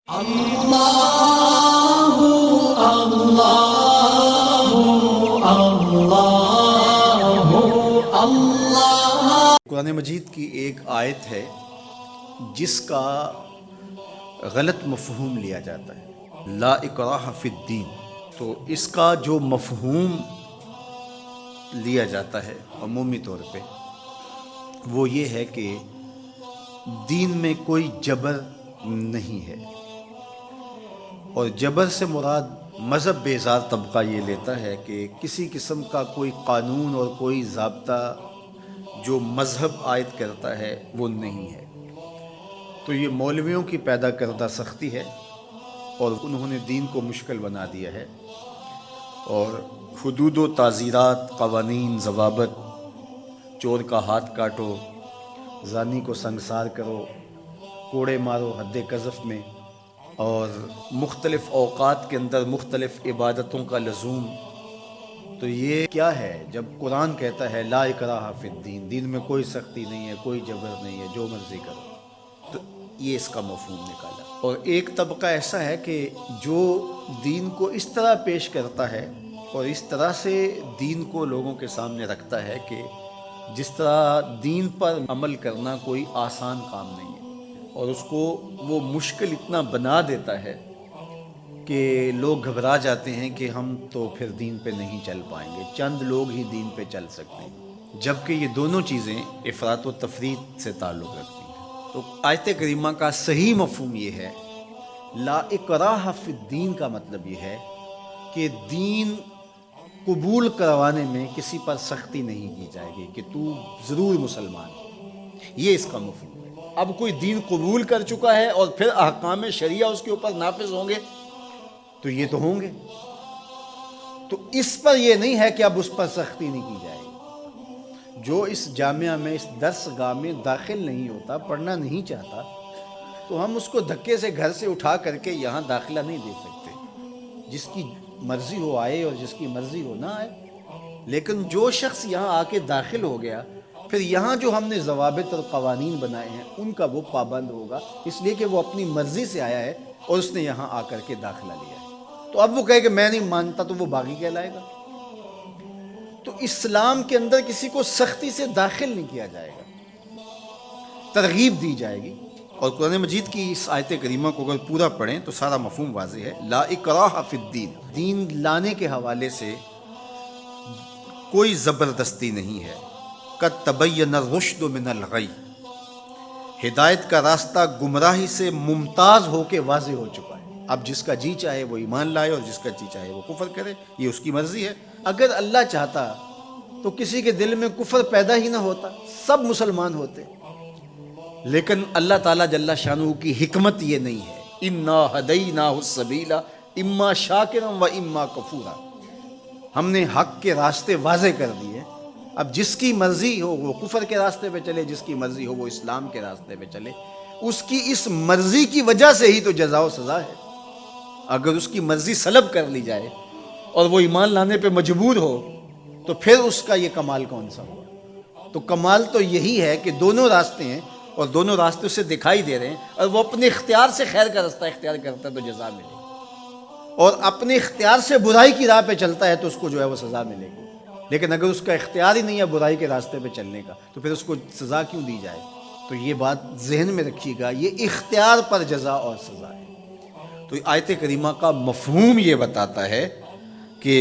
اللہ اللہ اللہ اللہ۔ قرآن مجید کی ایک آیت ہے جس کا غلط مفہوم لیا جاتا ہے، لا اکراہ فی الدین۔ تو اس کا جو مفہوم لیا جاتا ہے عمومی طور پہ وہ یہ ہے کہ دین میں کوئی جبر نہیں ہے، اور جبر سے مراد مذہب بیزار طبقہ یہ لیتا ہے کہ کسی قسم کا کوئی قانون اور کوئی ضابطہ جو مذہب عائد کرتا ہے وہ نہیں ہے۔ تو یہ مولویوں کی پیدا کردہ سختی ہے اور انہوں نے دین کو مشکل بنا دیا ہے، اور حدود و تعزیرات، قوانین، ضوابط، چور کا ہاتھ کاٹو، زانی کو سنگسار کرو، کوڑے مارو حد قذف میں، اور مختلف اوقات کے اندر مختلف عبادتوں کا لزوم۔ تو یہ کیا ہے جب قرآن کہتا ہے لا اکراہ فی الدین، دین میں کوئی سختی نہیں ہے، کوئی جبر نہیں ہے، جو مرضی کرو۔ تو یہ اس کا مفہوم نکالا۔ اور ایک طبقہ ایسا ہے کہ جو دین کو اس طرح پیش کرتا ہے اور اس طرح سے دین کو لوگوں کے سامنے رکھتا ہے کہ جس طرح دین پر عمل کرنا کوئی آسان کام نہیں ہے، اور اس کو وہ مشکل اتنا بنا دیتا ہے کہ لوگ گھبرا جاتے ہیں کہ ہم تو پھر دین پہ نہیں چل پائیں گے، چند لوگ ہی دین پہ چل سکتے ہیں، جبکہ یہ دونوں چیزیں افراط و تفریط سے تعلق رکھتی ہیں۔ تو آیت کریمہ کا صحیح مفہوم یہ ہے، لا اکراہ فی الدین کا مطلب یہ ہے کہ دین قبول کروانے میں کسی پر سختی نہیں کی جائے گی کہ تو ضرور مسلمان ہے، یہ اس کا مفہوم ہے۔ اب کوئی دین قبول کر چکا ہے اور پھر احکام شریعہ اس کے اوپر نافذ ہوں گے تو یہ تو ہوں گے، تو اس پر یہ نہیں ہے کہ اب اس پر سختی نہیں کی جائے گی۔ جو اس جامعہ میں، اس درس گاہ میں داخل نہیں ہوتا، پڑھنا نہیں چاہتا، تو ہم اس کو دھکے سے گھر سے اٹھا کر کے یہاں داخلہ نہیں دے سکتے۔ جس کی مرضی ہو آئے اور جس کی مرضی ہو نہ آئے، لیکن جو شخص یہاں آ کے داخل ہو گیا، پھر یہاں جو ہم نے ضوابط اور قوانین بنائے ہیں ان کا وہ پابند ہوگا، اس لیے کہ وہ اپنی مرضی سے آیا ہے اور اس نے یہاں آ کر کے داخلہ لیا ہے۔ تو اب وہ کہے کہ میں نہیں مانتا، تو وہ باغی کہلائے گا۔ تو اسلام کے اندر کسی کو سختی سے داخل نہیں کیا جائے گا، ترغیب دی جائے گی۔ اور قرآن مجید کی اس آیت کریمہ کو اگر پورا پڑھیں تو سارا مفہوم واضح ہے، لا اکراہ فی الدین۔ دین لانے کے حوالے سے کوئی زبردستی نہیں ہے۔ قد تبین الرشد من الغی، ہدایت کا راستہ گمراہی سے ممتاز ہو کے واضح ہو چکا ہے۔ اب جس کا جی چاہے وہ ایمان لائے اور جس کا جی چاہے وہ کفر کرے، یہ اس کی مرضی ہے۔ اگر اللہ چاہتا تو کسی کے دل میں کفر پیدا ہی نہ ہوتا، سب مسلمان ہوتے، لیکن اللہ تعالیٰ جل شانہ کی حکمت یہ نہیں ہے۔ انا ہدیناہ السبیل اما شاکرا و اما کفورا، ہم نے حق کے راستے واضح کر دیے۔ اب جس کی مرضی ہو وہ کفر کے راستے پہ چلے، جس کی مرضی ہو وہ اسلام کے راستے پہ چلے، اس کی اس مرضی کی وجہ سے ہی تو جزا و سزا ہے۔ اگر اس کی مرضی سلب کر لی جائے اور وہ ایمان لانے پہ مجبور ہو تو پھر اس کا یہ کمال کون سا ہوا؟ تو کمال تو یہی ہے کہ دونوں راستے ہیں اور دونوں راستے اسے دکھائی دے رہے ہیں، اور وہ اپنے اختیار سے خیر کا راستہ اختیار کرتا ہے تو جزا ملے گی، اور اپنے اختیار سے برائی کی راہ پہ چلتا ہے تو اس کو جو ہے وہ سزا ملے گی۔ لیکن اگر اس کا اختیار ہی نہیں ہے برائی کے راستے پہ چلنے کا تو پھر اس کو سزا کیوں دی جائے؟ تو یہ بات ذہن میں رکھیے گا، یہ اختیار پر جزا اور سزا ہے۔ تو آیت کریمہ کا مفہوم یہ بتاتا ہے کہ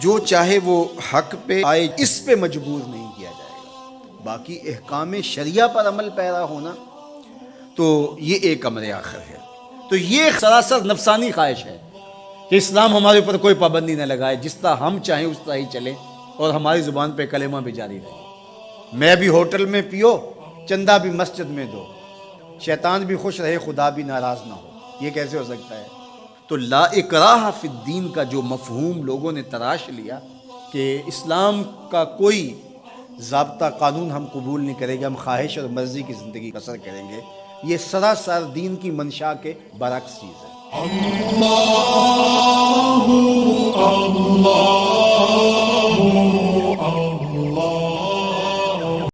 جو چاہے وہ حق پہ آئے، اس پہ مجبور نہیں کیا جائے گا۔ باقی احکام شریعہ پر عمل پیرا ہونا تو یہ ایک امر آخر ہے۔ تو یہ سراسر نفسانی خواہش ہے کہ اسلام ہمارے اوپر کوئی پابندی نہ لگائے، جس طرح ہم چاہیں اس طرح ہی چلیں، اور ہماری زبان پہ کلمہ بھی جاری رہے۔ میں بھی ہوٹل میں پیو، چندہ بھی مسجد میں دو، شیطان بھی خوش رہے، خدا بھی ناراض نہ ہو، یہ کیسے ہو سکتا ہے؟ تو لا اکراہ فی الدین کا جو مفہوم لوگوں نے تراش لیا کہ اسلام کا کوئی ضابطہ قانون ہم قبول نہیں کریں گے، ہم خواہش اور مرضی کی زندگی بسر کریں گے، یہ سراسر دین کی منشا کے برعکس چیز ہے۔ اللہ اللہ